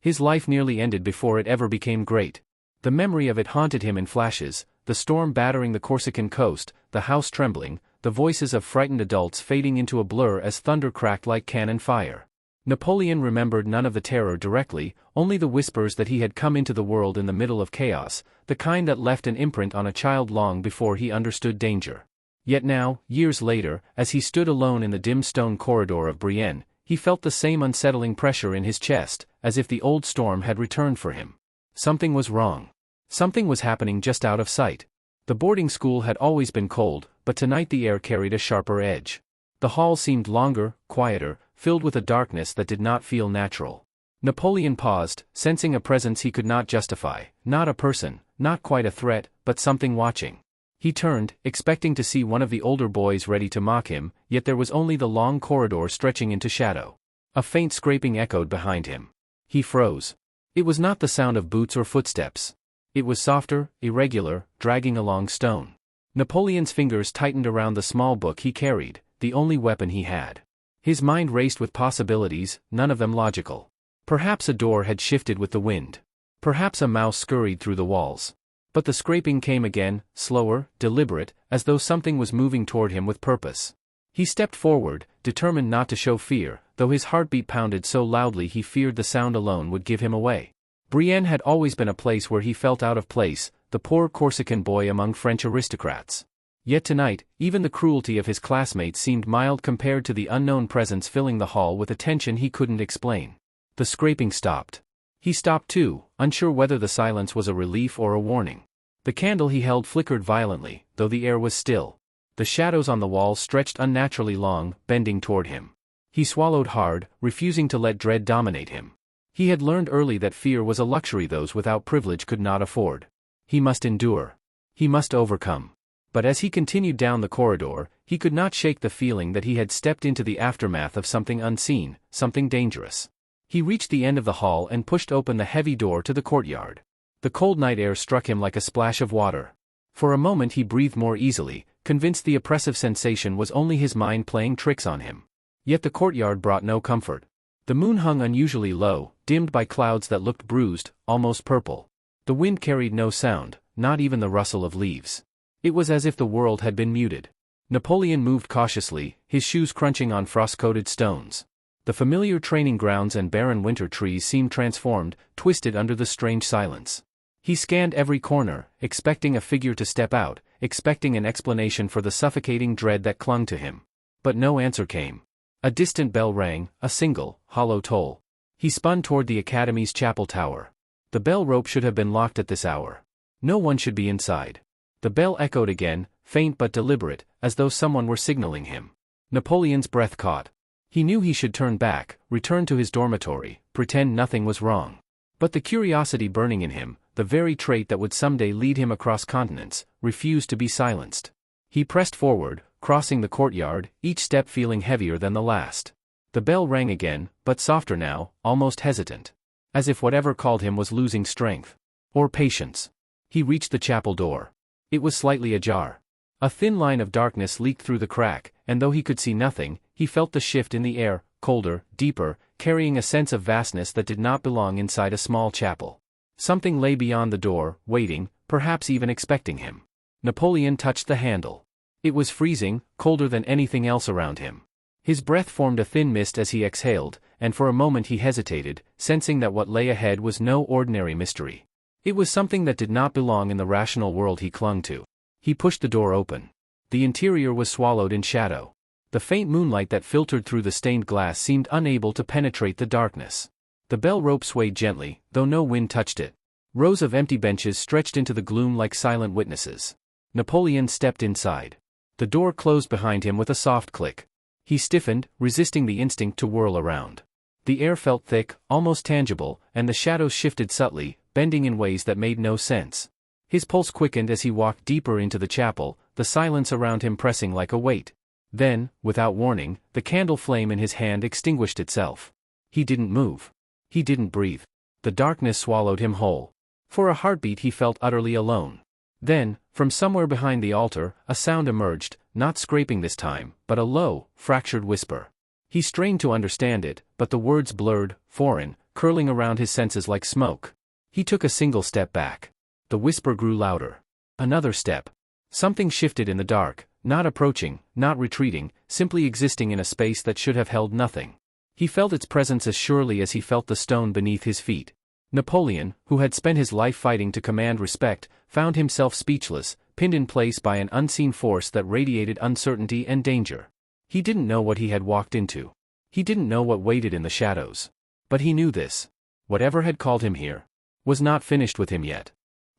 His life nearly ended before it ever became great. The memory of it haunted him in flashes, the storm battering the Corsican coast, the house trembling, the voices of frightened adults fading into a blur as thunder cracked like cannon fire. Napoleon remembered none of the terror directly, only the whispers that he had come into the world in the middle of chaos, the kind that left an imprint on a child long before he understood danger. Yet now, years later, as he stood alone in the dim stone corridor of Brienne, he felt the same unsettling pressure in his chest, as if the old storm had returned for him. Something was wrong. Something was happening just out of sight. The boarding school had always been cold, but tonight the air carried a sharper edge. The hall seemed longer, quieter, filled with a darkness that did not feel natural. Napoleon paused, sensing a presence he could not justify, not a person, not quite a threat, but something watching. He turned, expecting to see one of the older boys ready to mock him, yet there was only the long corridor stretching into shadow. A faint scraping echoed behind him. He froze. It was not the sound of boots or footsteps. It was softer, irregular, dragging along stone. Napoleon's fingers tightened around the small book he carried, the only weapon he had. His mind raced with possibilities, none of them logical. Perhaps a door had shifted with the wind. Perhaps a mouse scurried through the walls. But the scraping came again, slower, deliberate, as though something was moving toward him with purpose. He stepped forward, determined not to show fear, though his heartbeat pounded so loudly he feared the sound alone would give him away. Brienne had always been a place where he felt out of place, the poor Corsican boy among French aristocrats. Yet tonight, even the cruelty of his classmates seemed mild compared to the unknown presence filling the hall with a tension he couldn't explain. The scraping stopped. He stopped too, unsure whether the silence was a relief or a warning. The candle he held flickered violently, though the air was still. The shadows on the walls stretched unnaturally long, bending toward him. He swallowed hard, refusing to let dread dominate him. He had learned early that fear was a luxury those without privilege could not afford. He must endure. He must overcome. But as he continued down the corridor, he could not shake the feeling that he had stepped into the aftermath of something unseen, something dangerous. He reached the end of the hall and pushed open the heavy door to the courtyard. The cold night air struck him like a splash of water. For a moment he breathed more easily, convinced the oppressive sensation was only his mind playing tricks on him. Yet the courtyard brought no comfort. The moon hung unusually low, dimmed by clouds that looked bruised, almost purple. The wind carried no sound, not even the rustle of leaves. It was as if the world had been muted. Napoleon moved cautiously, his shoes crunching on frost-coated stones. The familiar training grounds and barren winter trees seemed transformed, twisted under the strange silence. He scanned every corner, expecting a figure to step out, expecting an explanation for the suffocating dread that clung to him. But no answer came. A distant bell rang, a single, hollow toll. He spun toward the academy's chapel tower. The bell rope should have been locked at this hour. No one should be inside. The bell echoed again, faint but deliberate, as though someone were signaling him. Napoleon's breath caught. He knew he should turn back, return to his dormitory, pretend nothing was wrong. But the curiosity burning in him, the very trait that would someday lead him across continents, refused to be silenced. He pressed forward, crossing the courtyard, each step feeling heavier than the last. The bell rang again, but softer now, almost hesitant. As if whatever called him was losing strength. Or patience. He reached the chapel door. It was slightly ajar. A thin line of darkness leaked through the crack, and though he could see nothing, he felt the shift in the air, colder, deeper, carrying a sense of vastness that did not belong inside a small chapel. Something lay beyond the door, waiting, perhaps even expecting him. Napoleon touched the handle. It was freezing, colder than anything else around him. His breath formed a thin mist as he exhaled, and for a moment he hesitated, sensing that what lay ahead was no ordinary mystery. It was something that did not belong in the rational world he clung to. He pushed the door open. The interior was swallowed in shadow. The faint moonlight that filtered through the stained glass seemed unable to penetrate the darkness. The bell rope swayed gently, though no wind touched it. Rows of empty benches stretched into the gloom like silent witnesses. Napoleon stepped inside. The door closed behind him with a soft click. He stiffened, resisting the instinct to whirl around. The air felt thick, almost tangible, and the shadows shifted subtly, bending in ways that made no sense. His pulse quickened as he walked deeper into the chapel, the silence around him pressing like a weight. Then, without warning, the candle flame in his hand extinguished itself. He didn't move. He didn't breathe. The darkness swallowed him whole. For a heartbeat he felt utterly alone. Then, from somewhere behind the altar, a sound emerged, not scraping this time, but a low, fractured whisper. He strained to understand it, but the words blurred, foreign, curling around his senses like smoke. He took a single step back. The whisper grew louder. Another step. Something shifted in the dark, not approaching, not retreating, simply existing in a space that should have held nothing. He felt its presence as surely as he felt the stone beneath his feet. Napoleon, who had spent his life fighting to command respect, found himself speechless, pinned in place by an unseen force that radiated uncertainty and danger. He didn't know what he had walked into. He didn't know what waited in the shadows. But he knew this. Whatever had called him here was not finished with him yet.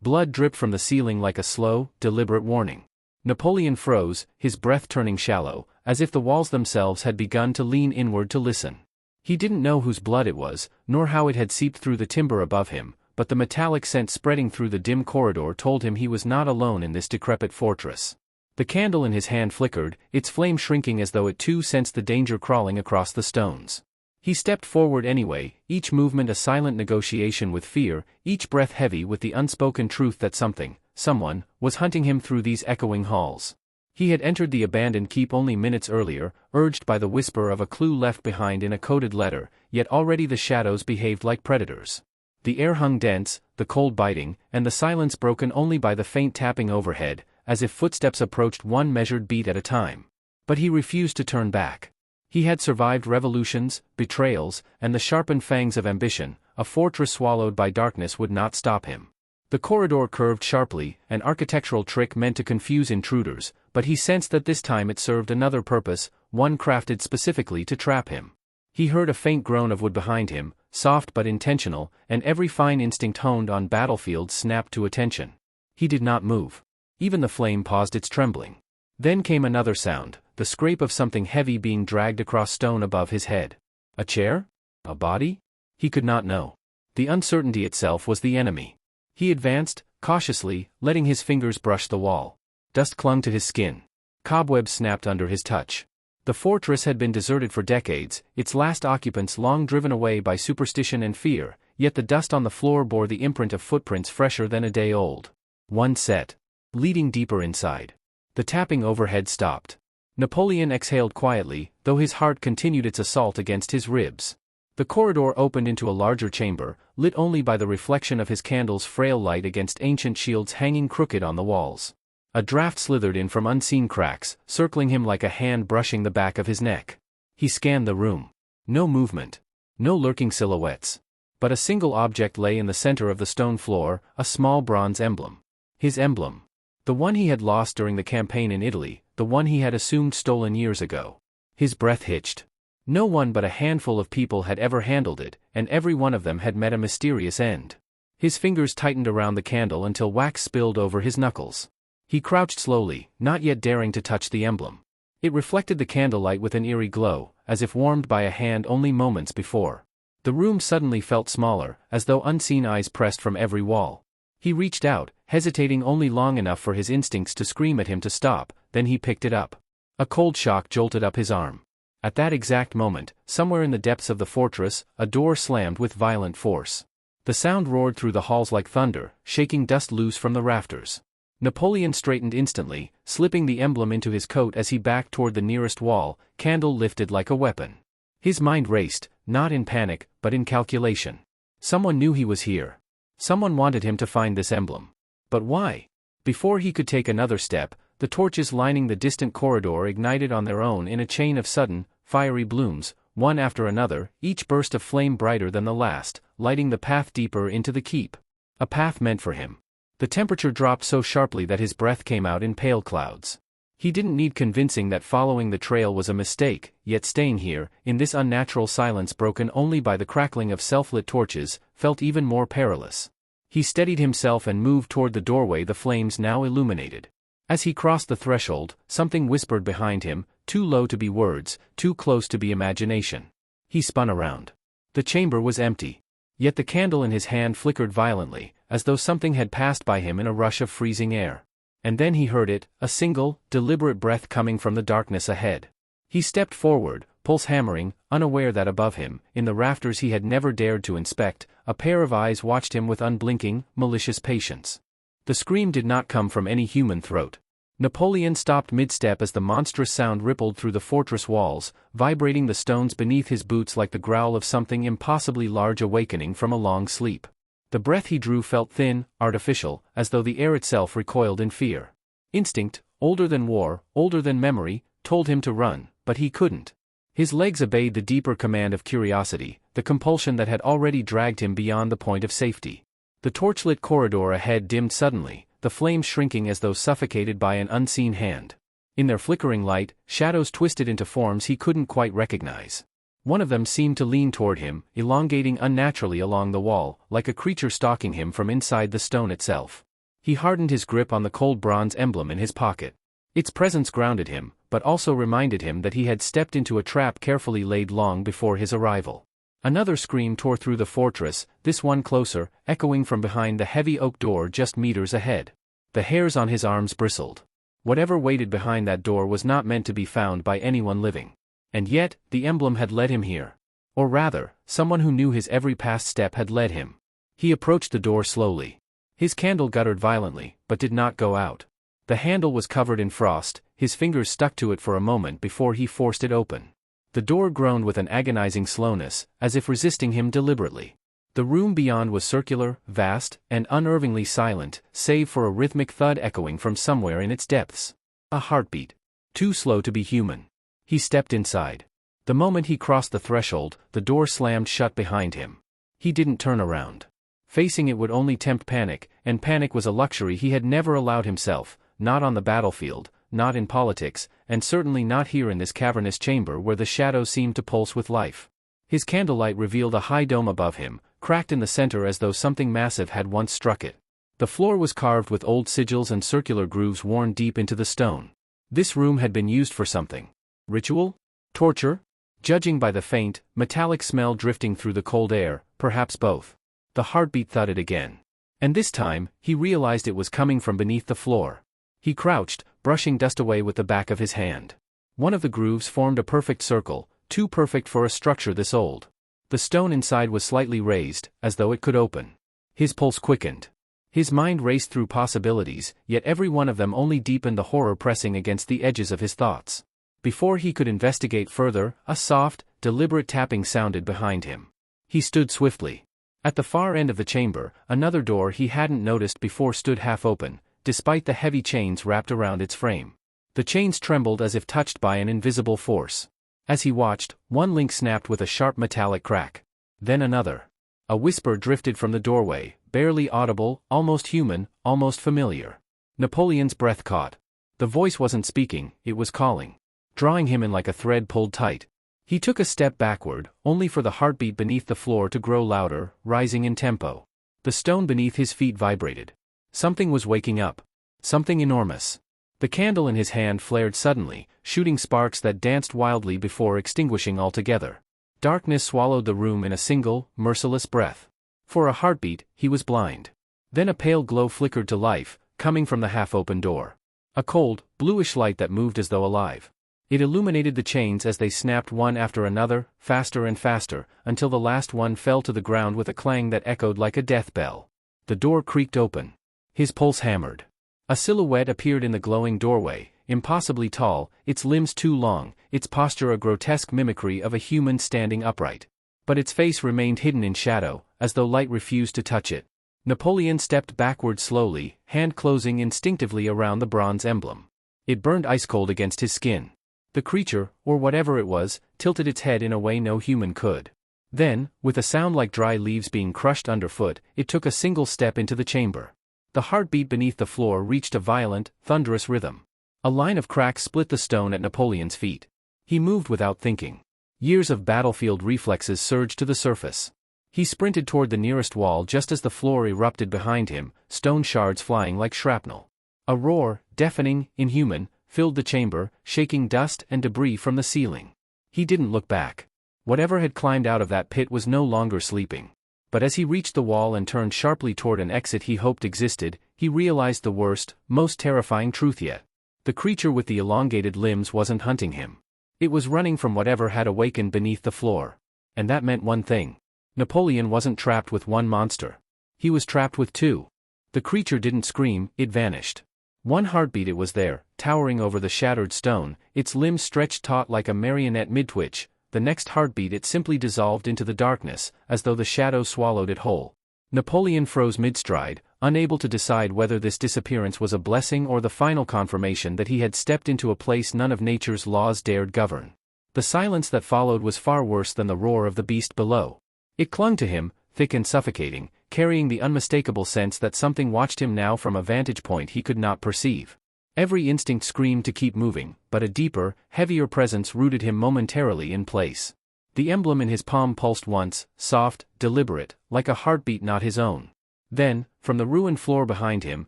Blood dripped from the ceiling like a slow, deliberate warning. Napoleon froze, his breath turning shallow, as if the walls themselves had begun to lean inward to listen. He didn't know whose blood it was, nor how it had seeped through the timber above him, but the metallic scent spreading through the dim corridor told him he was not alone in this decrepit fortress. The candle in his hand flickered, its flame shrinking as though it too sensed the danger crawling across the stones. He stepped forward anyway, each movement a silent negotiation with fear, each breath heavy with the unspoken truth that someone, was hunting him through these echoing halls. He had entered the abandoned keep only minutes earlier, urged by the whisper of a clue left behind in a coded letter, yet already the shadows behaved like predators. The air hung dense, the cold biting, and the silence broken only by the faint tapping overhead, as if footsteps approached one measured beat at a time. But he refused to turn back. He had survived revolutions, betrayals, and the sharpened fangs of ambition. A fortress swallowed by darkness would not stop him. The corridor curved sharply, an architectural trick meant to confuse intruders, but he sensed that this time it served another purpose, one crafted specifically to trap him. He heard a faint groan of wood behind him, soft but intentional, and every fine instinct honed on battlefields snapped to attention. He did not move. Even the flame paused its trembling. Then came another sound, the scrape of something heavy being dragged across stone above his head. A chair? A body? He could not know. The uncertainty itself was the enemy. He advanced, cautiously, letting his fingers brush the wall. Dust clung to his skin. Cobwebs snapped under his touch. The fortress had been deserted for decades, its last occupants long driven away by superstition and fear, yet the dust on the floor bore the imprint of footprints fresher than a day old. One set. Leading deeper inside. The tapping overhead stopped. Napoleon exhaled quietly, though his heart continued its assault against his ribs. The corridor opened into a larger chamber, lit only by the reflection of his candle's frail light against ancient shields hanging crooked on the walls. A draft slithered in from unseen cracks, circling him like a hand brushing the back of his neck. He scanned the room. No movement. No lurking silhouettes. But a single object lay in the center of the stone floor, a small bronze emblem. His emblem. The one he had lost during the campaign in Italy, the one he had assumed stolen years ago. His breath hitched. No one but a handful of people had ever handled it, and every one of them had met a mysterious end. His fingers tightened around the candle until wax spilled over his knuckles. He crouched slowly, not yet daring to touch the emblem. It reflected the candlelight with an eerie glow, as if warmed by a hand only moments before. The room suddenly felt smaller, as though unseen eyes pressed from every wall. He reached out, hesitating only long enough for his instincts to scream at him to stop, then he picked it up. A cold shock jolted up his arm. At that exact moment, somewhere in the depths of the fortress, a door slammed with violent force. The sound roared through the halls like thunder, shaking dust loose from the rafters. Napoleon straightened instantly, slipping the emblem into his coat as he backed toward the nearest wall, candle lifted like a weapon. His mind raced, not in panic, but in calculation. Someone knew he was here. Someone wanted him to find this emblem. But why? Before he could take another step, the torches lining the distant corridor ignited on their own in a chain of sudden, fiery blooms, one after another, each burst of flame brighter than the last, lighting the path deeper into the keep. A path meant for him. The temperature dropped so sharply that his breath came out in pale clouds. He didn't need convincing that following the trail was a mistake, yet staying here, in this unnatural silence broken only by the crackling of self-lit torches, felt even more perilous. He steadied himself and moved toward the doorway the flames now illuminated. As he crossed the threshold, something whispered behind him, too low to be words, too close to be imagination. He spun around. The chamber was empty. Yet the candle in his hand flickered violently, as though something had passed by him in a rush of freezing air. And then he heard it, a single, deliberate breath coming from the darkness ahead. He stepped forward, pulse hammering, unaware that above him, in the rafters he had never dared to inspect, a pair of eyes watched him with unblinking, malicious patience. The scream did not come from any human throat. Napoleon stopped mid-step as the monstrous sound rippled through the fortress walls, vibrating the stones beneath his boots like the growl of something impossibly large awakening from a long sleep. The breath he drew felt thin, artificial, as though the air itself recoiled in fear. Instinct, older than war, older than memory, told him to run, but he couldn't. His legs obeyed the deeper command of curiosity, the compulsion that had already dragged him beyond the point of safety. The torchlit corridor ahead dimmed suddenly, the flames shrinking as though suffocated by an unseen hand. In their flickering light, shadows twisted into forms he couldn't quite recognize. One of them seemed to lean toward him, elongating unnaturally along the wall, like a creature stalking him from inside the stone itself. He hardened his grip on the cold bronze emblem in his pocket. Its presence grounded him, but also reminded him that he had stepped into a trap carefully laid long before his arrival. Another scream tore through the fortress, this one closer, echoing from behind the heavy oak door just meters ahead. The hairs on his arms bristled. Whatever waited behind that door was not meant to be found by anyone living. And yet, the emblem had led him here. Or rather, someone who knew his every past step had led him. He approached the door slowly. His candle guttered violently, but did not go out. The handle was covered in frost, his fingers stuck to it for a moment before he forced it open. The door groaned with an agonizing slowness, as if resisting him deliberately. The room beyond was circular, vast, and unnervingly silent, save for a rhythmic thud echoing from somewhere in its depths. A heartbeat. Too slow to be human. He stepped inside. The moment he crossed the threshold, the door slammed shut behind him. He didn't turn around. Facing it would only tempt panic, and panic was a luxury he had never allowed himself, not on the battlefield, not in politics, and certainly not here in this cavernous chamber where the shadows seemed to pulse with life. His candlelight revealed a high dome above him, cracked in the center as though something massive had once struck it. The floor was carved with old sigils and circular grooves worn deep into the stone. This room had been used for something. Ritual? Torture? Judging by the faint, metallic smell drifting through the cold air, perhaps both. The heartbeat thudded again. And this time, he realized it was coming from beneath the floor. He crouched, brushing dust away with the back of his hand. One of the grooves formed a perfect circle, too perfect for a structure this old. The stone inside was slightly raised, as though it could open. His pulse quickened. His mind raced through possibilities, yet every one of them only deepened the horror pressing against the edges of his thoughts. Before he could investigate further, a soft, deliberate tapping sounded behind him. He stood swiftly. At the far end of the chamber, another door he hadn't noticed before stood half open, despite the heavy chains wrapped around its frame. The chains trembled as if touched by an invisible force. As he watched, one link snapped with a sharp metallic crack. Then another. A whisper drifted from the doorway, barely audible, almost human, almost familiar. Napoleon's breath caught. The voice wasn't speaking, it was calling. Drawing him in like a thread pulled tight. He took a step backward, only for the heartbeat beneath the floor to grow louder, rising in tempo. The stone beneath his feet vibrated. Something was waking up. Something enormous. The candle in his hand flared suddenly, shooting sparks that danced wildly before extinguishing altogether. Darkness swallowed the room in a single, merciless breath. For a heartbeat, he was blind. Then a pale glow flickered to life, coming from the half-open door. A cold, bluish light that moved as though alive. It illuminated the chains as they snapped one after another, faster and faster, until the last one fell to the ground with a clang that echoed like a death bell. The door creaked open. His pulse hammered. A silhouette appeared in the glowing doorway, impossibly tall, its limbs too long, its posture a grotesque mimicry of a human standing upright. But its face remained hidden in shadow, as though light refused to touch it. Napoleon stepped backward slowly, hand closing instinctively around the bronze emblem. It burned ice-cold against his skin. The creature, or whatever it was, tilted its head in a way no human could. Then, with a sound like dry leaves being crushed underfoot, it took a single step into the chamber. The heartbeat beneath the floor reached a violent, thunderous rhythm. A line of cracks split the stone at Napoleon's feet. He moved without thinking. Years of battlefield reflexes surged to the surface. He sprinted toward the nearest wall just as the floor erupted behind him, stone shards flying like shrapnel. A roar, deafening, inhuman, filled the chamber, shaking dust and debris from the ceiling. He didn't look back. Whatever had climbed out of that pit was no longer sleeping. But as he reached the wall and turned sharply toward an exit he hoped existed, he realized the worst, most terrifying truth yet. The creature with the elongated limbs wasn't hunting him. It was running from whatever had awakened beneath the floor. And that meant one thing. Napoleon wasn't trapped with one monster. He was trapped with two. The creature didn't scream, it vanished. One heartbeat it was there, towering over the shattered stone, its limbs stretched taut like a marionette mid-twitch. The next heartbeat it simply dissolved into the darkness, as though the shadow swallowed it whole. Napoleon froze mid-stride, unable to decide whether this disappearance was a blessing or the final confirmation that he had stepped into a place none of nature's laws dared govern. The silence that followed was far worse than the roar of the beast below. It clung to him, thick and suffocating, carrying the unmistakable sense that something watched him now from a vantage point he could not perceive. Every instinct screamed to keep moving, but a deeper, heavier presence rooted him momentarily in place. The emblem in his palm pulsed once, soft, deliberate, like a heartbeat not his own. Then, from the ruined floor behind him,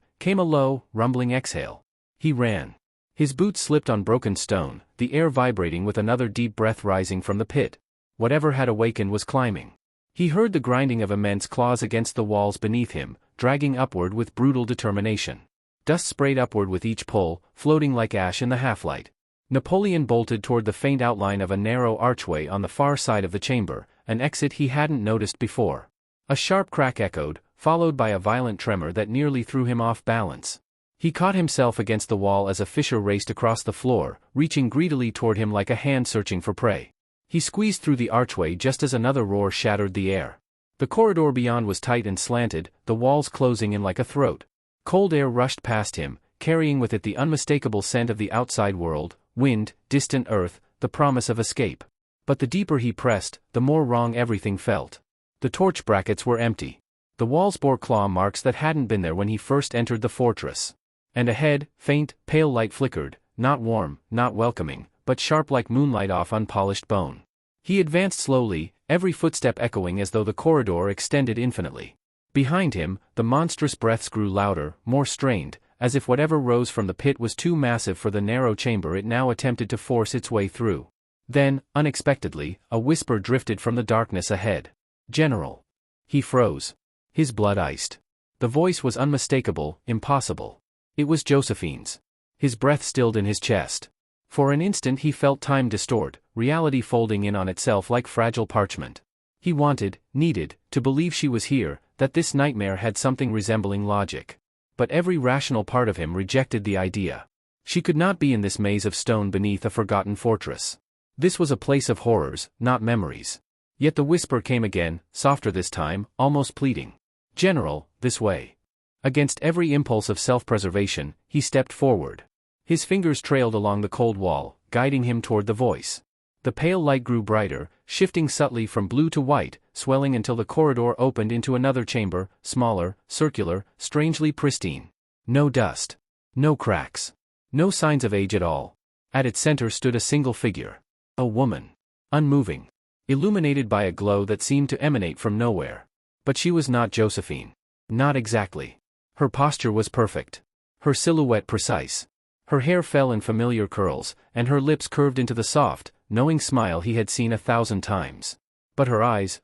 came a low, rumbling exhale. He ran. His boots slipped on broken stone, the air vibrating with another deep breath rising from the pit. Whatever had awakened was climbing. He heard the grinding of immense claws against the walls beneath him, dragging upward with brutal determination. Dust sprayed upward with each pull, floating like ash in the half-light. Napoleon bolted toward the faint outline of a narrow archway on the far side of the chamber, an exit he hadn't noticed before. A sharp crack echoed, followed by a violent tremor that nearly threw him off balance. He caught himself against the wall as a fissure raced across the floor, reaching greedily toward him like a hand searching for prey. He squeezed through the archway just as another roar shattered the air. The corridor beyond was tight and slanted, the walls closing in like a throat. Cold air rushed past him, carrying with it the unmistakable scent of the outside world, wind, distant earth, the promise of escape. But the deeper he pressed, the more wrong everything felt. The torch brackets were empty. The walls bore claw marks that hadn't been there when he first entered the fortress. And ahead, faint, pale light flickered, not warm, not welcoming, but sharp like moonlight off unpolished bone. He advanced slowly, every footstep echoing as though the corridor extended infinitely. Behind him, the monstrous breaths grew louder, more strained, as if whatever rose from the pit was too massive for the narrow chamber it now attempted to force its way through. Then, unexpectedly, a whisper drifted from the darkness ahead. "General." He froze. His blood iced. The voice was unmistakable, impossible. It was Josephine's. His breath stilled in his chest. For an instant he felt time distort, reality folding in on itself like fragile parchment. He wanted, needed, to believe she was here, that this nightmare had something resembling logic. But every rational part of him rejected the idea. She could not be in this maze of stone beneath a forgotten fortress. This was a place of horrors, not memories. Yet the whisper came again, softer this time, almost pleading. "General, this way." Against every impulse of self-preservation, he stepped forward. His fingers trailed along the cold wall, guiding him toward the voice. The pale light grew brighter, shifting subtly from blue to white, swelling until the corridor opened into another chamber, smaller, circular, strangely pristine. No dust. No cracks. No signs of age at all. At its center stood a single figure. A woman. Unmoving. Illuminated by a glow that seemed to emanate from nowhere. But she was not Josephine. Not exactly. Her posture was perfect. Her silhouette precise. Her hair fell in familiar curls, and her lips curved into the soft, knowing smile he had seen 1,000 times. But her eyes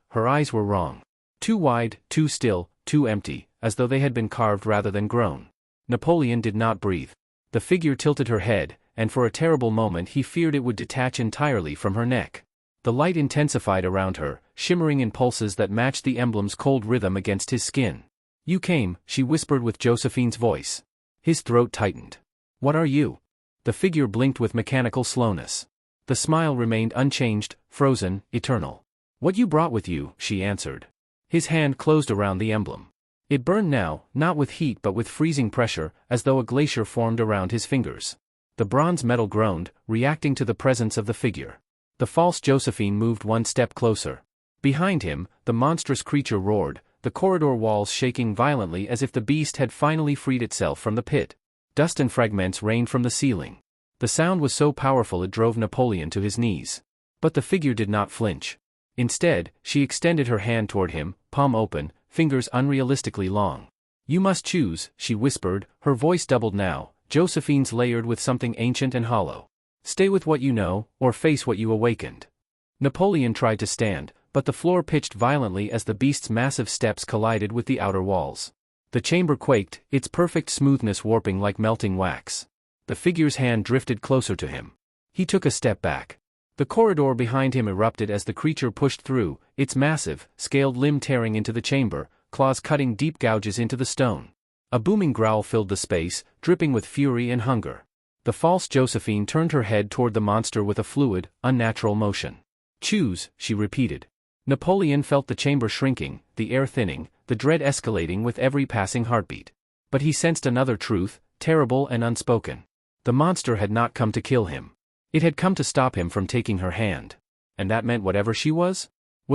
were wrong. Too wide, too still, too empty, as though they had been carved rather than grown. Napoleon did not breathe. The figure tilted her head, and for a terrible moment he feared it would detach entirely from her neck. The light intensified around her, shimmering in pulses that matched the emblem's cold rhythm against his skin. "You came," she whispered with Josephine's voice. His throat tightened. "What are you?" The figure blinked with mechanical slowness. The smile remained unchanged, frozen, eternal. "What you brought with you," she answered. His hand closed around the emblem. It burned now, not with heat but with freezing pressure, as though a glacier formed around his fingers. The bronze metal groaned, reacting to the presence of the figure. The false Josephine moved one step closer. Behind him, the monstrous creature roared, the corridor walls shaking violently as if the beast had finally freed itself from the pit. Dust and fragments rained from the ceiling. The sound was so powerful it drove Napoleon to his knees. But the figure did not flinch. Instead, she extended her hand toward him, palm open, fingers unrealistically long. "You must choose," she whispered, her voice doubled now, Josephine's layered with something ancient and hollow. "Stay with what you know, or face what you awakened." Napoleon tried to stand, but the floor pitched violently as the beast's massive steps collided with the outer walls. The chamber quaked, its perfect smoothness warping like melting wax. The figure's hand drifted closer to him. He took a step back. The corridor behind him erupted as the creature pushed through, its massive, scaled limb tearing into the chamber, claws cutting deep gouges into the stone. A booming growl filled the space, dripping with fury and hunger. The false Josephine turned her head toward the monster with a fluid, unnatural motion. "Choose," she repeated. Napoleon felt the chamber shrinking, the air thinning, the dread escalating with every passing heartbeat. But he sensed another truth, terrible and unspoken. The monster had not come to kill him. It had come to stop him from taking her hand. And that meant whatever she was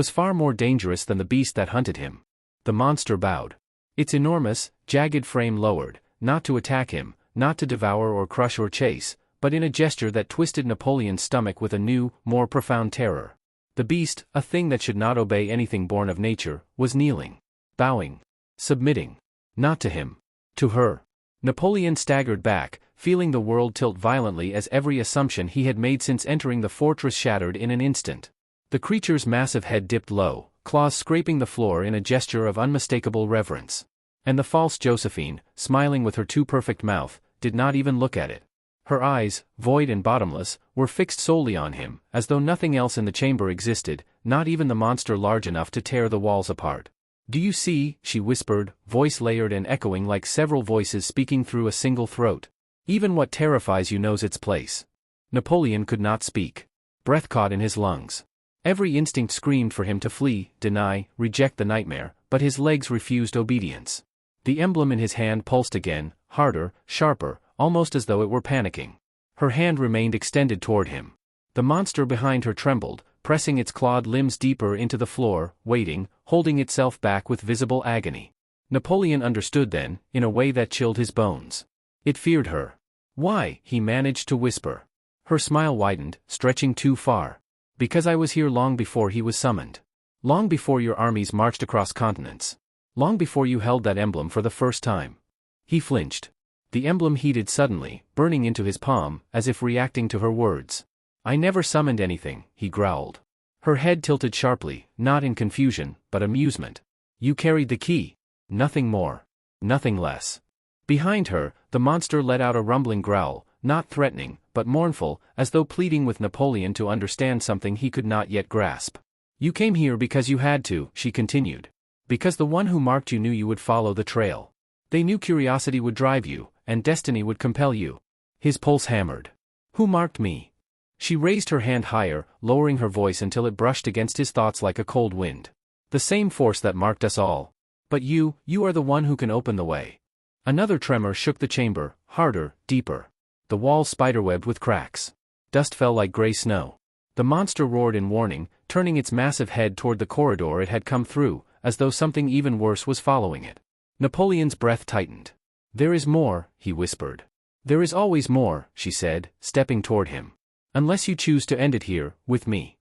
far more dangerous than the beast that hunted him. The monster bowed. Its enormous, jagged frame lowered, not to attack him, not to devour or crush or chase, but in a gesture that twisted Napoleon's stomach with a new, more profound terror. The beast, a thing that should not obey anything born of nature, was kneeling, bowing, submitting. Not to him. To her. Napoleon staggered back, feeling the world tilt violently as every assumption he had made since entering the fortress shattered in an instant. The creature's massive head dipped low, claws scraping the floor in a gesture of unmistakable reverence. And the false Josephine, smiling with her too perfect mouth, did not even look at it. Her eyes, void and bottomless, were fixed solely on him, as though nothing else in the chamber existed, not even the monster large enough to tear the walls apart. "Do you see?" she whispered, voice layered and echoing like several voices speaking through a single throat. "Even what terrifies you knows its place." Napoleon could not speak. Breath caught in his lungs. Every instinct screamed for him to flee, deny, reject the nightmare, but his legs refused obedience. The emblem in his hand pulsed again, harder, sharper, almost as though it were panicking. Her hand remained extended toward him. The monster behind her trembled, pressing its clawed limbs deeper into the floor, waiting, holding itself back with visible agony. Napoleon understood then, in a way that chilled his bones. It feared her. "Why?" he managed to whisper. Her smile widened, stretching too far. "Because I was here long before he was summoned. Long before your armies marched across continents. Long before you held that emblem for the first time." He flinched. The emblem heated suddenly, burning into his palm, as if reacting to her words. "I never summoned anything," he growled. Her head tilted sharply, not in confusion, but amusement. "You carried the key. Nothing more. Nothing less." Behind her, the monster let out a rumbling growl, not threatening, but mournful, as though pleading with Napoleon to understand something he could not yet grasp. "You came here because you had to," she continued. "Because the one who marked you knew you would follow the trail. They knew curiosity would drive you, and destiny would compel you." His pulse hammered. "Who marked me?" She raised her hand higher, lowering her voice until it brushed against his thoughts like a cold wind. "The same force that marked us all. But you are the one who can open the way." Another tremor shook the chamber, harder, deeper. The walls spiderwebbed with cracks. Dust fell like gray snow. The monster roared in warning, turning its massive head toward the corridor it had come through, as though something even worse was following it. Napoleon's breath tightened. "There is more," he whispered. "There is always more," she said, stepping toward him. "Unless you choose to end it here, with me."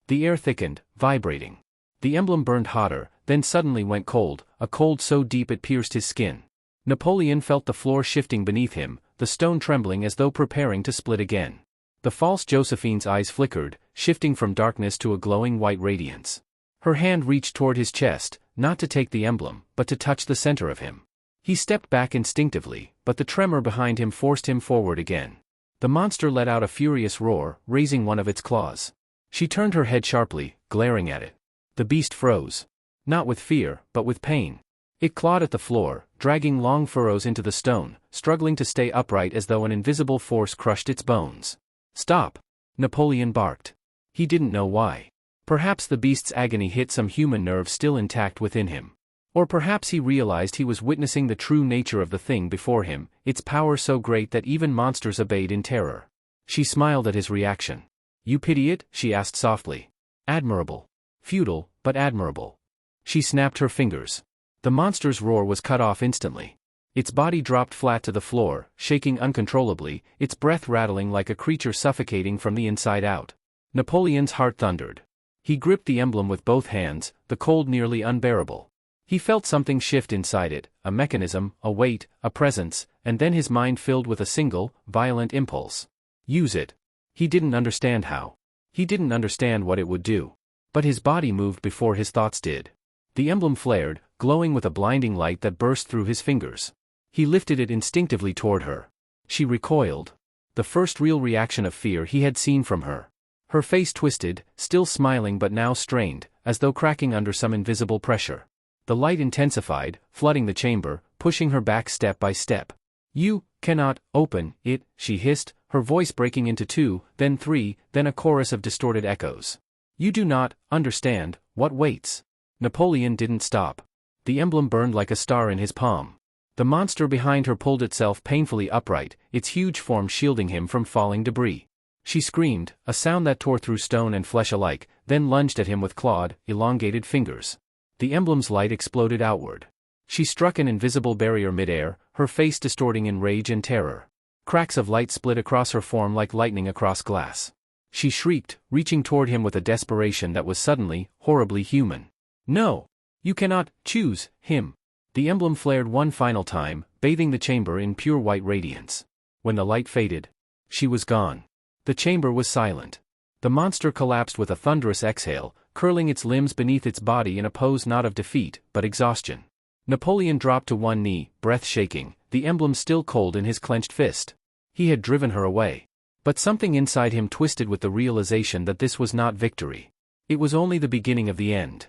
The air thickened, vibrating. The emblem burned hotter, then suddenly went cold, a cold so deep it pierced his skin. Napoleon felt the floor shifting beneath him, the stone trembling as though preparing to split again. The false Josephine's eyes flickered, shifting from darkness to a glowing white radiance. Her hand reached toward his chest, not to take the emblem, but to touch the center of him. He stepped back instinctively, but the tremor behind him forced him forward again. The monster let out a furious roar, raising one of its claws. She turned her head sharply, glaring at it. The beast froze. Not with fear, but with pain. It clawed at the floor, dragging long furrows into the stone, struggling to stay upright as though an invisible force crushed its bones. "Stop!" Napoleon barked. He didn't know why. Perhaps the beast's agony hit some human nerve still intact within him. Or perhaps he realized he was witnessing the true nature of the thing before him, its power so great that even monsters obeyed in terror. She smiled at his reaction. "You pity it?" she asked softly. "Admirable. Futile, but admirable." She snapped her fingers. The monster's roar was cut off instantly. Its body dropped flat to the floor, shaking uncontrollably, its breath rattling like a creature suffocating from the inside out. Napoleon's heart thundered. He gripped the emblem with both hands, the cold nearly unbearable. He felt something shift inside it, a mechanism, a weight, a presence, and then his mind filled with a single, violent impulse. Use it. He didn't understand how. He didn't understand what it would do. But his body moved before his thoughts did. The emblem flared, glowing with a blinding light that burst through his fingers. He lifted it instinctively toward her. She recoiled. The first real reaction of fear he had seen from her. Her face twisted, still smiling but now strained, as though cracking under some invisible pressure. The light intensified, flooding the chamber, pushing her back step by step. "You cannot open it," she hissed, her voice breaking into two, then three, then a chorus of distorted echoes. "You do not understand what waits." Napoleon didn't stop. The emblem burned like a star in his palm. The monster behind her pulled itself painfully upright, its huge form shielding him from falling debris. She screamed, a sound that tore through stone and flesh alike, then lunged at him with clawed, elongated fingers. The emblem's light exploded outward. She struck an invisible barrier midair, her face distorting in rage and terror. Cracks of light split across her form like lightning across glass. She shrieked, reaching toward him with a desperation that was suddenly, horribly human. "No! You cannot choose him!" The emblem flared one final time, bathing the chamber in pure white radiance. When the light faded, she was gone. The chamber was silent. The monster collapsed with a thunderous exhale, curling its limbs beneath its body in a pose not of defeat, but exhaustion. Napoleon dropped to one knee, breath shaking, the emblem still cold in his clenched fist. He had driven her away. But something inside him twisted with the realization that this was not victory. It was only the beginning of the end.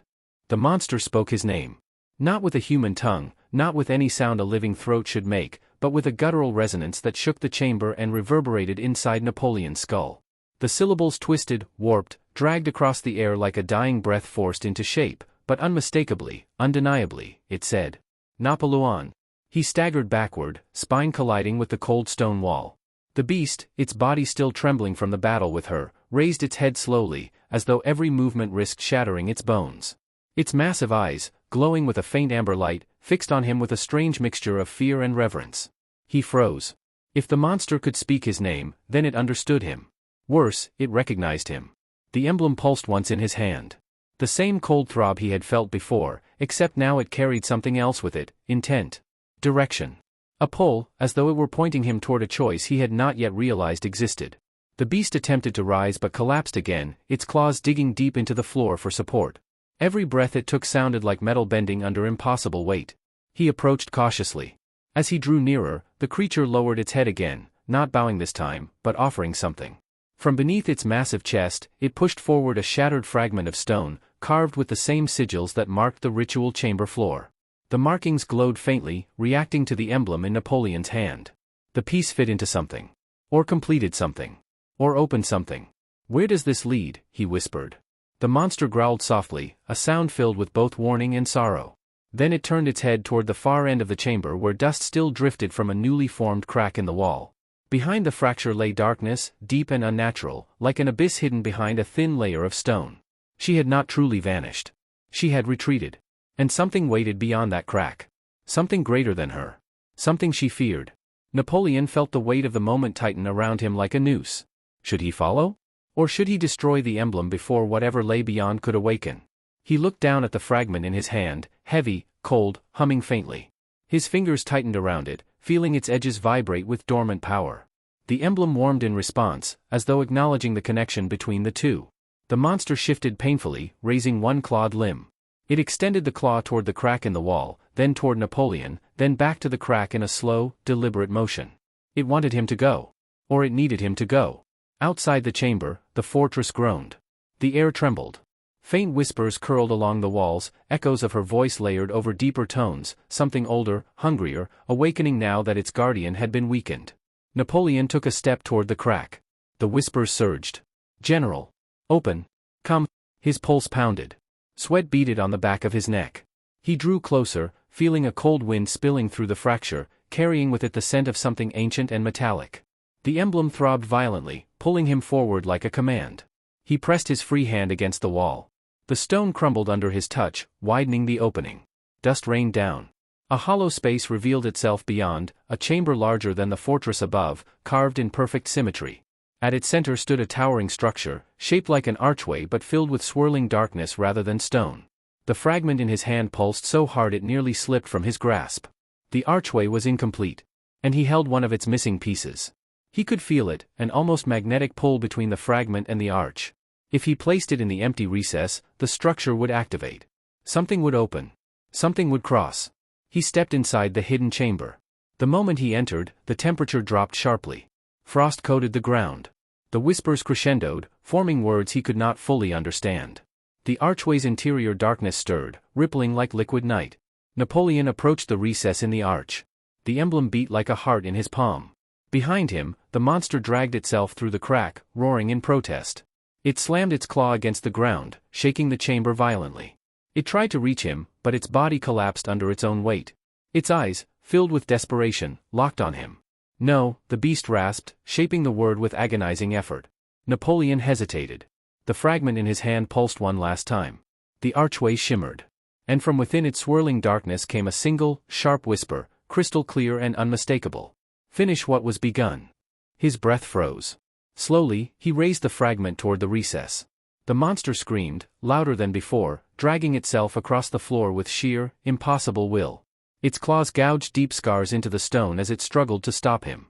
The monster spoke his name. Not with a human tongue, not with any sound a living throat should make, but with a guttural resonance that shook the chamber and reverberated inside Napoleon's skull. The syllables twisted, warped, dragged across the air like a dying breath forced into shape, but unmistakably, undeniably, it said, "Napoleon." He staggered backward, spine colliding with the cold stone wall. The beast, its body still trembling from the battle with her, raised its head slowly, as though every movement risked shattering its bones. Its massive eyes, glowing with a faint amber light, fixed on him with a strange mixture of fear and reverence. He froze. If the monster could speak his name, then it understood him. Worse, it recognized him. The emblem pulsed once in his hand. The same cold throb he had felt before, except now it carried something else with it, intent. Direction. A pull, as though it were pointing him toward a choice he had not yet realized existed. The beast attempted to rise but collapsed again, its claws digging deep into the floor for support. Every breath it took sounded like metal bending under impossible weight. He approached cautiously. As he drew nearer, the creature lowered its head again, not bowing this time, but offering something. From beneath its massive chest, it pushed forward a shattered fragment of stone, carved with the same sigils that marked the ritual chamber floor. The markings glowed faintly, reacting to the emblem in Napoleon's hand. The piece fit into something. Or completed something. Or opened something. "Where does this lead?" he whispered. The monster growled softly, a sound filled with both warning and sorrow. Then it turned its head toward the far end of the chamber where dust still drifted from a newly formed crack in the wall. Behind the fracture lay darkness, deep and unnatural, like an abyss hidden behind a thin layer of stone. She had not truly vanished. She had retreated. And something waited beyond that crack. Something greater than her. Something she feared. Napoleon felt the weight of the moment tighten around him like a noose. Should he follow? Or should he destroy the emblem before whatever lay beyond could awaken? He looked down at the fragment in his hand, heavy, cold, humming faintly. His fingers tightened around it, feeling its edges vibrate with dormant power. The emblem warmed in response, as though acknowledging the connection between the two. The monster shifted painfully, raising one clawed limb. It extended the claw toward the crack in the wall, then toward Napoleon, then back to the crack in a slow, deliberate motion. It wanted him to go. Or it needed him to go. Outside the chamber, the fortress groaned. The air trembled. Faint whispers curled along the walls, echoes of her voice layered over deeper tones, something older, hungrier, awakening now that its guardian had been weakened. Napoleon took a step toward the crack. The whispers surged. "General. Open. Come." His pulse pounded. Sweat beaded on the back of his neck. He drew closer, feeling a cold wind spilling through the fracture, carrying with it the scent of something ancient and metallic. The emblem throbbed violently, pulling him forward like a command. He pressed his free hand against the wall. The stone crumbled under his touch, widening the opening. Dust rained down. A hollow space revealed itself beyond, a chamber larger than the fortress above, carved in perfect symmetry. At its center stood a towering structure, shaped like an archway but filled with swirling darkness rather than stone. The fragment in his hand pulsed so hard it nearly slipped from his grasp. The archway was incomplete. And he held one of its missing pieces. He could feel it, an almost magnetic pull between the fragment and the arch. If he placed it in the empty recess, the structure would activate. Something would open. Something would cross. He stepped inside the hidden chamber. The moment he entered, the temperature dropped sharply. Frost coated the ground. The whispers crescendoed, forming words he could not fully understand. The archway's interior darkness stirred, rippling like liquid night. Napoleon approached the recess in the arch. The emblem beat like a heart in his palm. Behind him, the monster dragged itself through the crack, roaring in protest. It slammed its claw against the ground, shaking the chamber violently. It tried to reach him, but its body collapsed under its own weight. Its eyes, filled with desperation, locked on him. No, the beast rasped, shaping the word with agonizing effort. Napoleon hesitated. The fragment in his hand pulsed one last time. The archway shimmered. And from within its swirling darkness came a single, sharp whisper, crystal clear and unmistakable. Finish what was begun. His breath froze. Slowly, he raised the fragment toward the recess. The monster screamed, louder than before, dragging itself across the floor with sheer, impossible will. Its claws gouged deep scars into the stone as it struggled to stop him.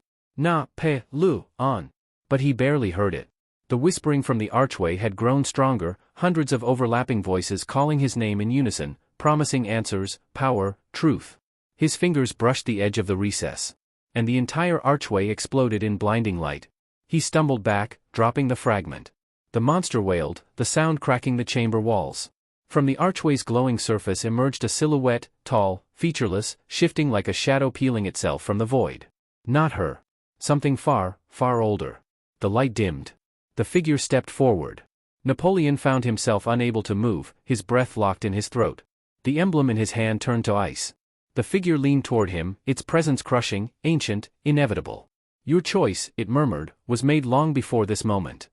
On. But he barely heard it. The whispering from the archway had grown stronger, hundreds of overlapping voices calling his name in unison, promising answers, power, truth. His fingers brushed the edge of the recess. And the entire archway exploded in blinding light. He stumbled back, dropping the fragment. The monster wailed, the sound cracking the chamber walls. From the archway's glowing surface emerged a silhouette, tall, featureless, shifting like a shadow peeling itself from the void. Not her. Something far, far older. The light dimmed. The figure stepped forward. Napoleon found himself unable to move, his breath locked in his throat. The emblem in his hand turned to ice. The figure leaned toward him, its presence crushing, ancient, inevitable. Your choice, it murmured, was made long before this moment.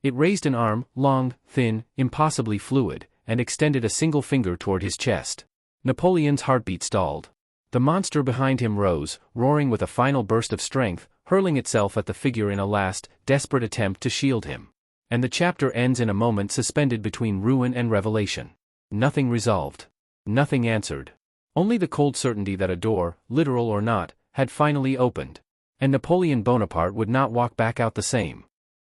It raised an arm, long, thin, impossibly fluid, and extended a single finger toward his chest. Napoleon's heartbeat stalled. The monster behind him rose, roaring with a final burst of strength, hurling itself at the figure in a last, desperate attempt to shield him. And the chapter ends in a moment suspended between ruin and revelation. Nothing resolved. Nothing answered. Only the cold certainty that a door, literal or not, had finally opened. And Napoleon Bonaparte would not walk back out the same.